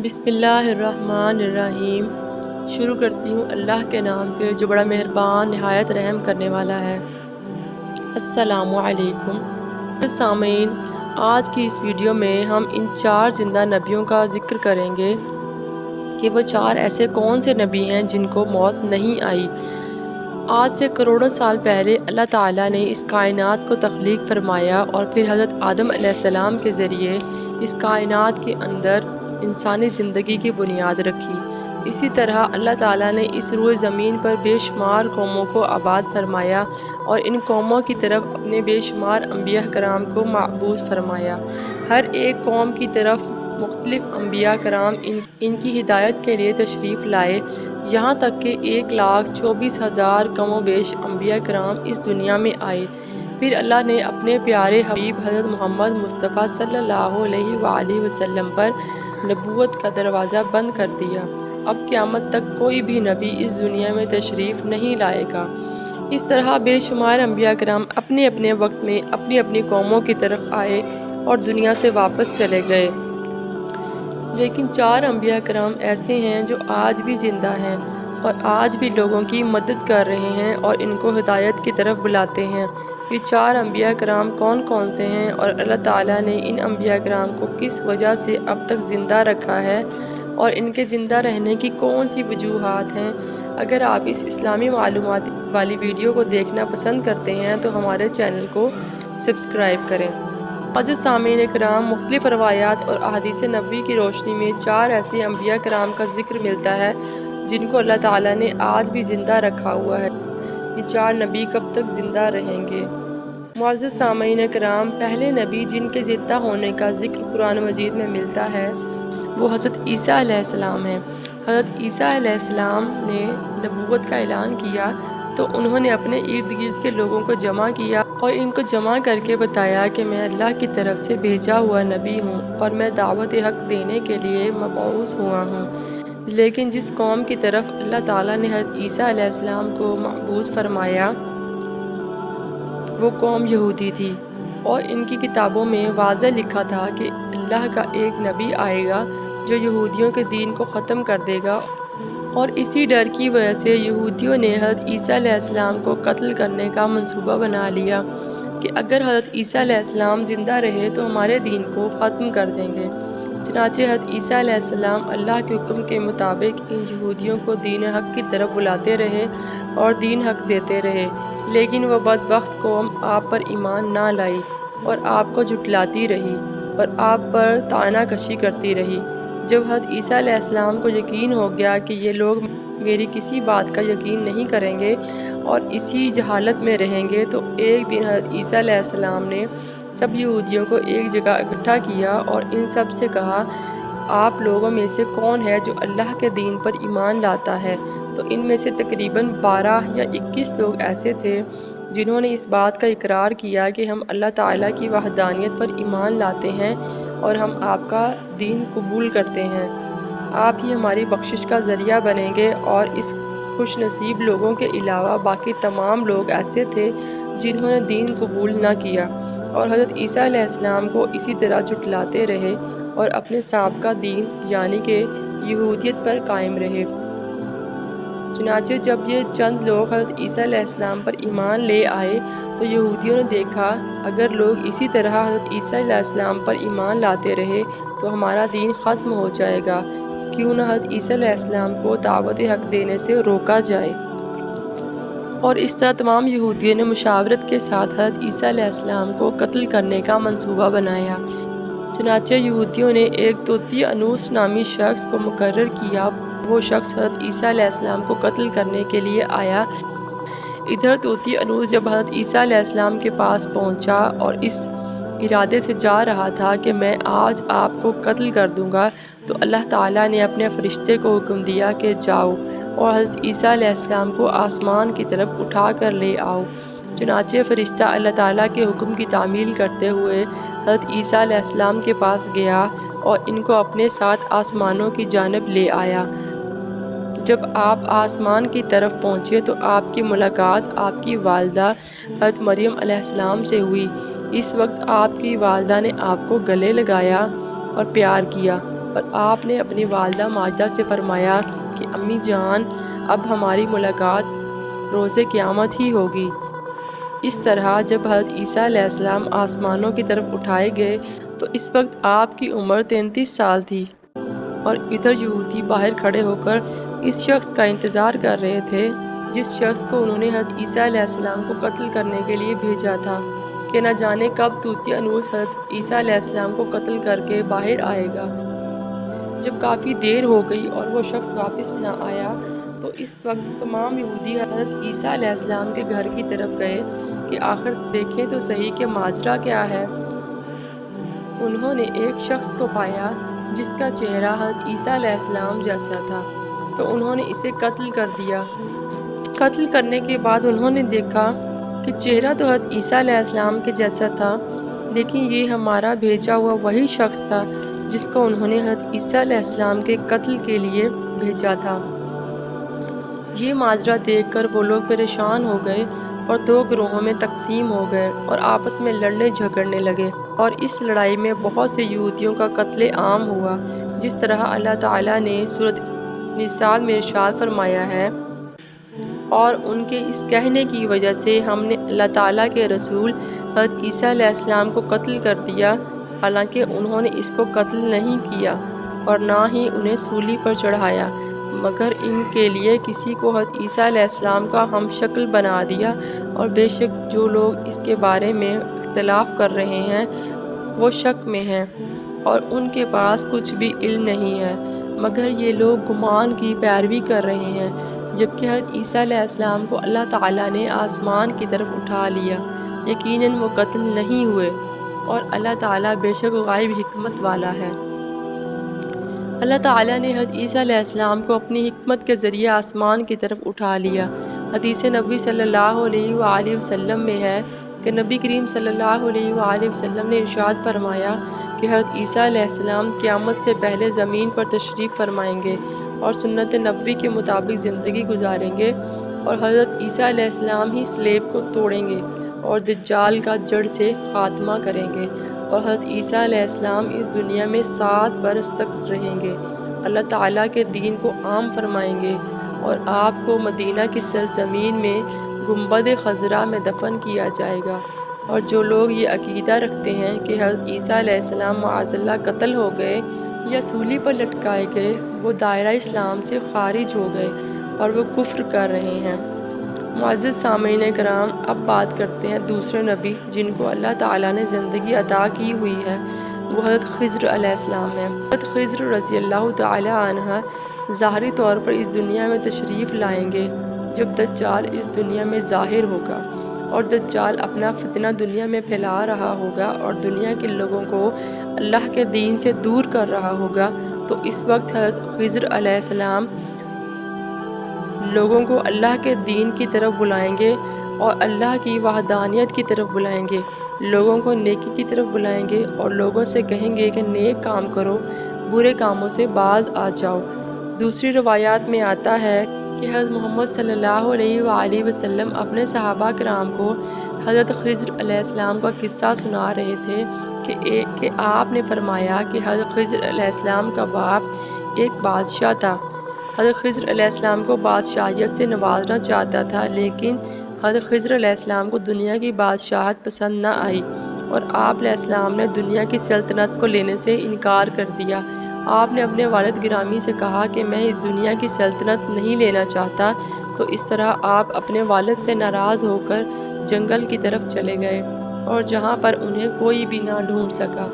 بسم اللہ الرحمن الرحیم۔ شروع کرتی ہوں اللہ کے نام سے جو بڑا مہربان نہایت رحم کرنے والا ہے۔ السلام علیکم سامعین، آج کی اس ویڈیو میں ہم ان 4 زندہ نبیوں کا ذکر کریں گے کہ وہ 4 ایسے کون سے نبی ہیں جن کو موت نہیں آئی۔ آج سے کروڑوں سال پہلے اللہ تعالیٰ نے اس کائنات کو تخلیق فرمایا اور پھر حضرت آدم علیہ السلام کے ذریعے اس کائنات کے اندر انسانی زندگی کی بنیاد رکھی۔ اسی طرح اللہ تعالیٰ نے اس روئے زمین پر بے شمار قوموں کو آباد فرمایا اور ان قوموں کی طرف اپنے بے شمار انبیاء کرام کو مبعوث فرمایا۔ ہر ایک قوم کی طرف مختلف انبیاء کرام ان کی ہدایت کے لیے تشریف لائے، یہاں تک کہ 1,24,000 کم و بیش انبیاء کرام اس دنیا میں آئے۔ پھر اللہ نے اپنے پیارے حبیب حضرت محمد مصطفیٰ صلی اللہ علیہ وآلہ وسلم پر نبوت کا دروازہ بند کر دیا۔ اب قیامت تک کوئی بھی نبی اس دنیا میں تشریف نہیں لائے گا۔ اس طرح بے شمار انبیاء کرام اپنے اپنے وقت میں اپنی اپنی قوموں کی طرف آئے اور دنیا سے واپس چلے گئے، لیکن 4 انبیاء کرام ایسے ہیں جو آج بھی زندہ ہیں اور آج بھی لوگوں کی مدد کر رہے ہیں اور ان کو ہدایت کی طرف بلاتے ہیں۔ یہ 4 انبیاء کرام کون کون سے ہیں اور اللہ تعالیٰ نے ان انبیاء کرام کو کس وجہ سے اب تک زندہ رکھا ہے اور ان کے زندہ رہنے کی کون سی وجوہات ہیں؟ اگر آپ اس اسلامی معلومات والی ویڈیو کو دیکھنا پسند کرتے ہیں تو ہمارے چینل کو سبسکرائب کریں۔ عزیز سامعین کرام، مختلف روایات اور احادیث نبوی کی روشنی میں 4 ایسے انبیاء کرام کا ذکر ملتا ہے جن کو اللہ تعالیٰ نے آج بھی زندہ رکھا ہوا ہے۔ یہ 4 نبی کب تک زندہ رہیں گے؟ معزز سامعین کرام، پہلے نبی جن کے زندہ ہونے کا ذکر قرآن مجید میں ملتا ہے وہ حضرت عیسیٰ علیہ السلام ہیں۔ حضرت عیسیٰ علیہ السلام نے نبوت کا اعلان کیا تو انہوں نے اپنے ارد گرد کے لوگوں کو جمع کیا اور ان کو جمع کر کے بتایا کہ میں اللہ کی طرف سے بھیجا ہوا نبی ہوں اور میں دعوت حق دینے کے لیے مبعوث ہوا ہوں۔ لیکن جس قوم کی طرف اللہ تعالیٰ نے حضرت عیسیٰ علیہ السلام کو مبعوث فرمایا وہ قوم یہودی تھی، اور ان کی کتابوں میں واضح لکھا تھا کہ اللہ کا ایک نبی آئے گا جو یہودیوں کے دین کو ختم کر دے گا، اور اسی ڈر کی وجہ سے یہودیوں نے حضرت عیسیٰ علیہ السلام کو قتل کرنے کا منصوبہ بنا لیا کہ اگر حضرت عیسیٰ علیہ السلام زندہ رہے تو ہمارے دین کو ختم کر دیں گے۔ چنانچہ حضرت عیسیٰ علیہ السلام اللہ کے حکم کے مطابق ان یہودیوں کو دین حق کی طرف بلاتے رہے اور دین حق دیتے رہے، لیکن وہ بدبخت قوم آپ پر ایمان نہ لائی اور آپ کو جھٹلاتی رہی اور آپ پر طعنہ کشی کرتی رہی۔ جب حضرت عیسیٰ علیہ السلام کو یقین ہو گیا کہ یہ لوگ میری کسی بات کا یقین نہیں کریں گے اور اسی جہالت میں رہیں گے، تو ایک دن حضرت عیسیٰ علیہ السلام نے سب یہودیوں کو ایک جگہ اکٹھا کیا اور ان سب سے کہا، آپ لوگوں میں سے کون ہے جو اللہ کے دین پر ایمان لاتا ہے؟ تو ان میں سے تقریباً 12 یا 21 لوگ ایسے تھے جنہوں نے اس بات کا اقرار کیا کہ ہم اللہ تعالیٰ کی وحدانیت پر ایمان لاتے ہیں اور ہم آپ کا دین قبول کرتے ہیں۔ آپ ہی ہماری بخشش کا ذریعہ بنیں گے۔ اور اس خوش نصیب لوگوں کے علاوہ باقی تمام لوگ ایسے تھے جنہوں نے دین قبول نہ کیا اور حضرت عیسیٰ علیہ السلام کو اسی طرح جھٹلاتے رہے اور اپنے سابقہ دین یعنی کہ یہودیت پر قائم رہے۔ چنانچہ جب یہ چند لوگ حضرت عیسیٰ علیہ السلام پر ایمان لے آئے تو یہودیوں نے دیکھا اگر لوگ اسی طرح حضرت عیسیٰ علیہ السلام پر ایمان لاتے رہے تو ہمارا دین ختم ہو جائے گا، کیوں نہ حضرت عیسیٰ علیہ السلام کو دعوت حق دینے سے روکا جائے۔ اور اس طرح تمام یہودیوں نے مشاورت کے ساتھ حضرت عیسیٰ علیہ السلام کو قتل کرنے کا منصوبہ بنایا۔ چنانچہ یہودیوں نے ایک طوطی-انوس نامی شخص کو مقرر کیا۔ وہ شخص حضرت عیسیٰ علیہ السلام کو قتل کرنے کے لیے آیا۔ ادھر طوطی-انوس جب حضرت عیسیٰ علیہ السلام کے پاس پہنچا اور اس ارادے سے جا رہا تھا کہ میں آج آپ کو قتل کر دوں گا، تو اللہ تعالیٰ نے اپنے فرشتے کو حکم دیا کہ جاؤ اور حضرت عیسیٰ علیہ السلام کو آسمان کی طرف اٹھا کر لے آؤ۔ چنانچہ فرشتہ اللہ تعالیٰ کے حکم کی تعمیل کرتے ہوئے حضرت عیسیٰ علیہ السلام کے پاس گیا اور ان کو اپنے ساتھ آسمانوں کی جانب لے آیا۔ جب آپ آسمان کی طرف پہنچے تو آپ کی ملاقات آپ کی والدہ حضرت مریم علیہ السلام سے ہوئی۔ اس وقت آپ کی والدہ نے آپ کو گلے لگایا اور پیار کیا اور آپ نے اپنی والدہ ماجدہ سے فرمایا کہ امی جان، اب ہماری ملاقات روز قیامت ہی ہوگی۔ اس طرح جب حضرت عیسیٰ علیہ السلام آسمانوں کی طرف اٹھائے گئے تو اس وقت آپ کی عمر 33 سال تھی، اور ادھر یہودی باہر کھڑے ہو کر اس شخص کا انتظار کر رہے تھے جس شخص کو انہوں نے حضرت عیسیٰ علیہ السلام کو قتل کرنے کے لیے بھیجا تھا، کہ نہ جانے کب طوطیانوس حضرت عیسیٰ علیہ السلام کو قتل کر کے باہر آئے گا۔ جب کافی دیر ہو گئی اور وہ شخص واپس نہ آیا تو اس وقت تمام یہودی حضرت عیسیٰ علیہ السلام کے گھر کی طرف گئے کہ آخر دیکھیں تو صحیح کہ ماجرا کیا ہے۔ انہوں نے ایک شخص کو پایا جس کا چہرہ حضرت عیسیٰ علیہ السلام جیسا تھا، تو انہوں نے اسے قتل کر دیا۔ قتل کرنے کے بعد انہوں نے دیکھا کہ چہرہ تو حضرت عیسیٰ علیہ السلام کے جیسا تھا، لیکن یہ ہمارا بھیجا ہوا وہی شخص تھا جس کو انہوں نے حضرت عیسیٰ علیہ السلام کے قتل کے لیے بھیجا تھا۔ یہ ماجرا دیکھ کر وہ لوگ پریشان ہو گئے اور دو گروہوں میں تقسیم ہو گئے اور آپس میں لڑنے جھگڑنے لگے، اور اس لڑائی میں بہت سے یہودیوں کا قتل عام ہوا، جس طرح اللہ تعالیٰ نے سورۃ نساء میں ارشاد فرمایا ہے، اور ان کے اس کہنے کی وجہ سے ہم نے اللہ تعالیٰ کے رسول حضرت عیسیٰ علیہ السلام کو قتل کر دیا، حالانکہ انہوں نے اس کو قتل نہیں کیا اور نہ ہی انہیں سولی پر چڑھایا، مگر ان کے لیے کسی کو حضرت عیسیٰ علیہ السلام کا ہم شکل بنا دیا، اور بے شک جو لوگ اس کے بارے میں اختلاف کر رہے ہیں وہ شک میں ہیں، اور ان کے پاس کچھ بھی علم نہیں ہے، مگر یہ لوگ گمان کی پیروی کر رہے ہیں، جبکہ حضرت عیسیٰ علیہ السلام کو اللہ تعالیٰ نے آسمان کی طرف اٹھا لیا، یقیناً وہ قتل نہیں ہوئے، اور اللہ تعالیٰ بے شک غائب حکمت والا ہے۔ اللہ تعالیٰ نے حضرت عیسیٰ علیہ السلام کو اپنی حکمت کے ذریعے آسمان کی طرف اٹھا لیا۔ حدیث نبوی صلی اللہ علیہ وآلہ وسلم میں ہے کہ نبی کریم صلی اللہ علیہ وآلہ وسلم نے ارشاد فرمایا کہ حضرت عیسیٰ علیہ السلام قیامت سے پہلے زمین پر تشریف فرمائیں گے اور سنت نبوی کے مطابق زندگی گزاریں گے، اور حضرت عیسیٰ علیہ السلام ہی صلیب کو توڑیں گے اور دجال کا جڑ سے خاتمہ کریں گے، اور حضرت عیسیٰ علیہ السلام اس دنیا میں 7 برس تک رہیں گے، اللہ تعالیٰ کے دین کو عام فرمائیں گے، اور آپ کو مدینہ کی سرزمین میں گنبد خضرا میں دفن کیا جائے گا۔ اور جو لوگ یہ عقیدہ رکھتے ہیں کہ حضرت عیسیٰ علیہ السلام معاذ اللہ قتل ہو گئے یا سولی پر لٹکائے گئے، وہ دائرہ اسلام سے خارج ہو گئے اور وہ کفر کر رہے ہیں۔ معزز سامعین کرام، اب بات کرتے ہیں دوسرے نبی جن کو اللہ تعالیٰ نے زندگی عطا کی ہوئی ہے، وہ حضرت خضر علیہ السلام ہیں۔ حضرت خضر رضی اللہ تعالیٰ عنہ ظاہری طور پر اس دنیا میں تشریف لائیں گے جب دجال اس دنیا میں ظاہر ہوگا، اور دجال اپنا فتنہ دنیا میں پھیلا رہا ہوگا اور دنیا کے لوگوں کو اللہ کے دین سے دور کر رہا ہوگا، تو اس وقت حضرت خضر علیہ السلام لوگوں کو اللہ کے دین کی طرف بلائیں گے اور اللہ کی وحدانیت کی طرف بلائیں گے، لوگوں کو نیکی کی طرف بلائیں گے اور لوگوں سے کہیں گے کہ نیک کام کرو، برے کاموں سے باز آ جاؤ۔ دوسری روایات میں آتا ہے کہ حضرت محمد صلی اللہ علیہ وآلہ وسلم اپنے صحابہ کرام کو حضرت خضر علیہ السلام کا قصہ سنا رہے تھے کہ آپ نے فرمایا کہ حضرت خضر علیہ السلام کا باپ ایک بادشاہ تھا۔ حضرت خضر علیہ السلام کو بادشاہیت سے نوازنا چاہتا تھا، لیکن حضرت خضر علیہ السلام کو دنیا کی بادشاہت پسند نہ آئی، اور آپ علیہ السلام نے دنیا کی سلطنت کو لینے سے انکار کر دیا۔ آپ نے اپنے والد گرامی سے کہا کہ میں اس دنیا کی سلطنت نہیں لینا چاہتا، تو اس طرح آپ اپنے والد سے ناراض ہو کر جنگل کی طرف چلے گئے، اور جہاں پر انہیں کوئی بھی نہ ڈھونڈ سکا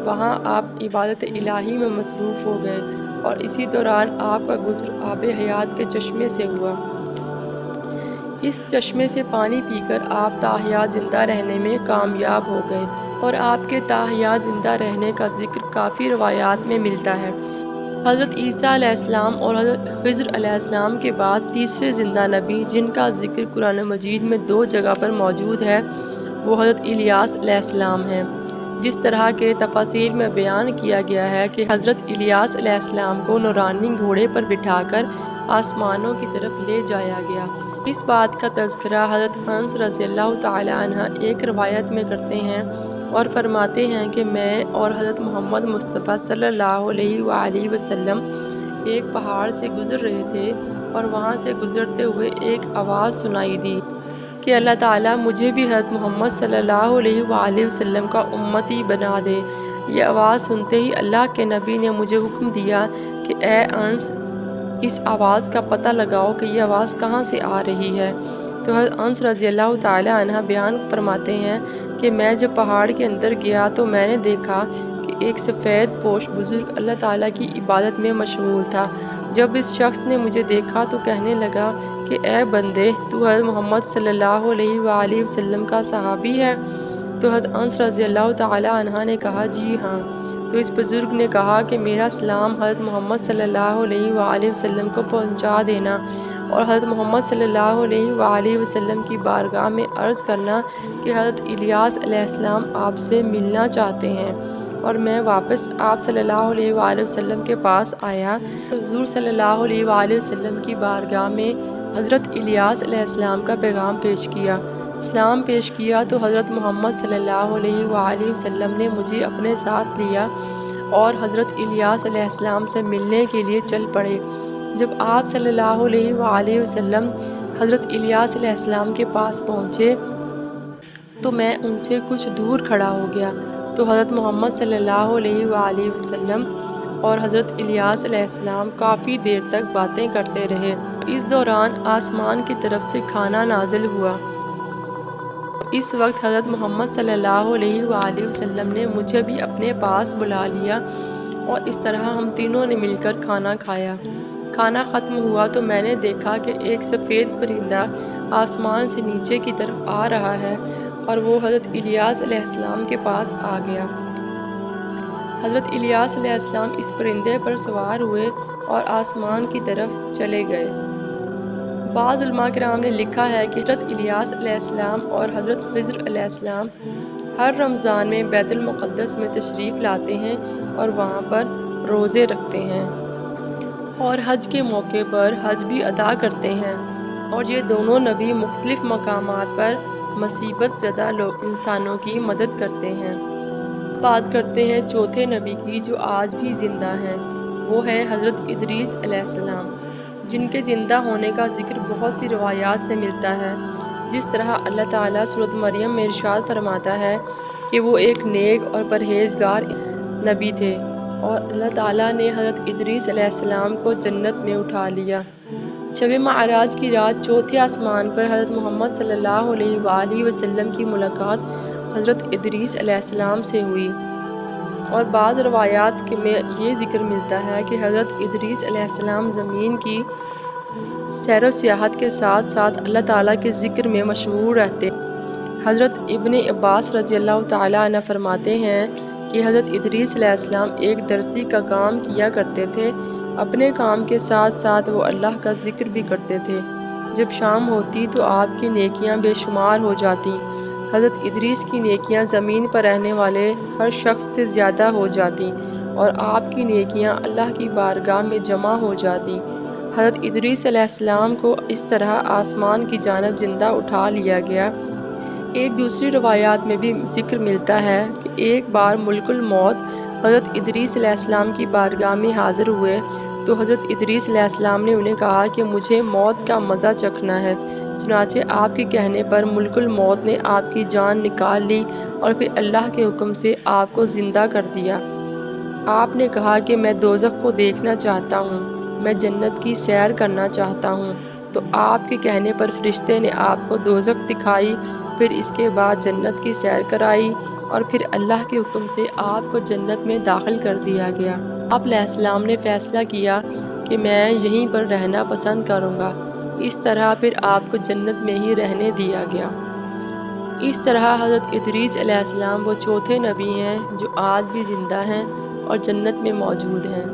وہاں آپ عبادت الہی میں مصروف ہو گئے، اور اسی دوران آپ کا گزر آب حیات کے چشمے سے ہوا۔ اس چشمے سے پانی پی کر آپ تاحیات زندہ رہنے میں کامیاب ہو گئے، اور آپ کے تاحیات زندہ رہنے کا ذکر کافی روایات میں ملتا ہے۔ حضرت عیسیٰ علیہ السلام اور حضرت خضر علیہ السلام کے بعد تیسرے زندہ نبی جن کا ذکر قرآن مجید میں 2 جگہ پر موجود ہے، وہ حضرت الیاس علیہ السلام ہیں۔ جس طرح کے تفاصیل میں بیان کیا گیا ہے کہ حضرت الیاس علیہ السلام کو نورانی گھوڑے پر بٹھا کر آسمانوں کی طرف لے جایا گیا۔ اس بات کا تذکرہ حضرت انس رضی اللہ تعالی عنہ ایک روایت میں کرتے ہیں، اور فرماتے ہیں کہ میں اور حضرت محمد مصطفیٰ صلی اللہ علیہ وآلہ وسلم ایک پہاڑ سے گزر رہے تھے اور وہاں سے گزرتے ہوئے ایک آواز سنائی دی کہ اللہ تعالیٰ مجھے بھی حضرت محمد صلی اللہ علیہ وآلہ وسلم کا امتی بنا دے۔ یہ آواز سنتے ہی اللہ کے نبی نے مجھے حکم دیا کہ اے انس، اس آواز کا پتہ لگاؤ کہ یہ آواز کہاں سے آ رہی ہے۔ تو حضرت انس رضی اللہ تعالیٰ عنہ بیان فرماتے ہیں کہ میں جب پہاڑ کے اندر گیا تو میں نے دیکھا کہ ایک سفید پوش بزرگ اللہ تعالیٰ کی عبادت میں مشغول تھا۔ جب اس شخص نے مجھے دیکھا تو کہنے لگا کہ اے بندے، تو حضرت محمد صلی اللہ علیہ وآلہ وسلم کا صحابی ہے؟ تو حضرت انس رضی اللہ تعالیٰ عنہ نے کہا جی ہاں۔ تو اس بزرگ نے کہا کہ میرا سلام حضرت محمد صلی اللہ علیہ وآلہ وسلم کو پہنچا دینا، اور حضرت محمد صلی اللہ علیہ وآلہ وسلم کی بارگاہ میں عرض کرنا کہ حضرت الیاس علیہ السلام آپ سے ملنا چاہتے ہیں۔ اور میں واپس آپ صلی اللہ علیہ وآلہ وسلم کے پاس آیا تو حضور صلی اللہ علیہ وآلہ وسلم کی بارگاہ میں حضرت الیاس علیہ السلام کا پیغام پیش کیا۔ سلام پیش کیا تو حضرت محمد صلی اللہ علیہ وآلہ وسلم نے مجھے اپنے ساتھ لیا اور حضرت الیاس علیہ السلام سے ملنے کے لیے چل پڑے۔ جب آپ صلی اللہ علیہ وآلہ وسلم حضرت الیاس علیہ السلام کے پاس پہنچے تو میں ان سے کچھ دور کھڑا ہو گیا، تو حضرت محمد صلی اللہ علیہ وآلہ وسلم اور حضرت الیاس علیہ السلام کافی دیر تک باتیں کرتے رہے۔ اس دوران آسمان کی طرف سے کھانا نازل ہوا۔ اس وقت حضرت محمد صلی اللہ علیہ وآلہ وسلم نے مجھے بھی اپنے پاس بلا لیا اور اس طرح ہم تینوں نے مل کر کھانا کھایا۔ کھانا ختم ہوا تو میں نے دیکھا کہ ایک سفید پرندہ آسمان سے نیچے کی طرف آ رہا ہے اور وہ حضرت الیاس علیہ السلام کے پاس آ گیا۔ حضرت الیاس علیہ السلام اس پرندے پر سوار ہوئے اور آسمان کی طرف چلے گئے۔ بعض علماء کرام نے لکھا ہے کہ حضرت الیاس علیہ السلام اور حضرت خضر علیہ السلام ہر رمضان میں بیت المقدس میں تشریف لاتے ہیں اور وہاں پر روزے رکھتے ہیں اور حج کے موقع پر حج بھی ادا کرتے ہیں، اور یہ دونوں نبی مختلف مقامات پر مصیبت زدہ انسانوں کی مدد کرتے ہیں۔ بات کرتے ہیں چوتھے نبی کی جو آج بھی زندہ ہیں، وہ ہے حضرت ادریس علیہ السلام، جن کے زندہ ہونے کا ذکر بہت سی روایات سے ملتا ہے۔ جس طرح اللہ تعالیٰ سورۃ مریم میں ارشاد فرماتا ہے کہ وہ ایک نیک اور پرہیزگار نبی تھے، اور اللہ تعالیٰ نے حضرت ادریس علیہ السلام کو جنت میں اٹھا لیا۔ شب معراج کی رات چوتھے آسمان پر حضرت محمد صلی اللہ علیہ وآلہ وسلم کی ملاقات حضرت ادریس علیہ السلام سے ہوئی، اور بعض روایات میں یہ ذکر ملتا ہے کہ حضرت ادریس علیہ السلام زمین کی سیر و سیاحت کے ساتھ ساتھ اللہ تعالیٰ کے ذکر میں مشغول رہتے۔ حضرت ابن عباس رضی اللہ تعالیٰ عنہ فرماتے ہیں کہ حضرت ادریس علیہ السلام ایک درزی کا کام کیا کرتے تھے، اپنے کام کے ساتھ ساتھ وہ اللہ کا ذکر بھی کرتے تھے۔ جب شام ہوتی تو آپ کی نیکیاں بے شمار ہو جاتی۔ حضرت ادریس کی نیکیاں زمین پر رہنے والے ہر شخص سے زیادہ ہو جاتی، اور آپ کی نیکیاں اللہ کی بارگاہ میں جمع ہو جاتی۔ حضرت ادریس علیہ السلام کو اس طرح آسمان کی جانب زندہ اٹھا لیا گیا۔ ایک دوسری روایات میں بھی ذکر ملتا ہے کہ ایک بار ملک الموت حضرت ادریس علیہ السلام کی بارگاہ میں حاضر ہوئے تو حضرت ادریس علیہ السلام نے انہیں کہا کہ مجھے موت کا مزہ چکھنا ہے۔ چنانچہ آپ کے کہنے پر ملک الموت نے آپ کی جان نکال لی اور پھر اللہ کے حکم سے آپ کو زندہ کر دیا۔ آپ نے کہا کہ میں دوزخ کو دیکھنا چاہتا ہوں، میں جنت کی سیر کرنا چاہتا ہوں۔ تو آپ کے کہنے پر فرشتے نے آپ کو دوزخ دکھائی، پھر اس کے بعد جنت کی سیر کرائی، اور پھر اللہ کے حکم سے آپ کو جنت میں داخل کر دیا گیا۔ آپ علیہ السلام نے فیصلہ کیا کہ میں یہیں پر رہنا پسند کروں گا۔ اس طرح پھر آپ کو جنت میں ہی رہنے دیا گیا۔ اس طرح حضرت ادریس علیہ السلام وہ چوتھے نبی ہیں جو آج بھی زندہ ہیں اور جنت میں موجود ہیں۔